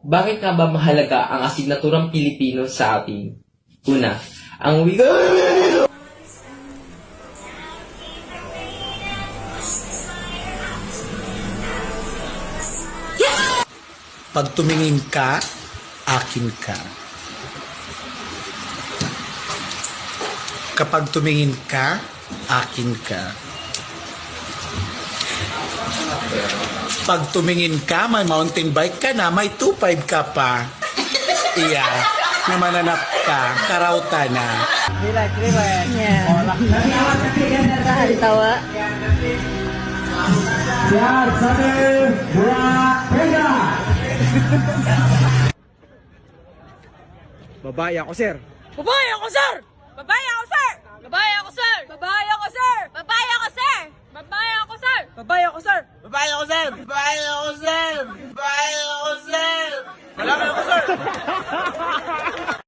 Bakit nga ba mahalaga ang asignaturang Pilipino sa atin? Una, ang wika... Pag tumingin ka, akin ka. Kapag tumingin ka, akin ka. Pag tumingin ka, may mountain bike ka na, may 2.5 ka pa. Iya, na mananap ka, karauta na. Yeah. Tawa. Babae ako, sir. Babae ako, sir! Babae ako, sir! Babae ako, sir! Babae ako, sir! Babae ako, sir! Babae ako, sir! Babae ako, sir. Babae ako, sir! Babae ako, sir! Babae ako, sir! Lalaki ako, sir.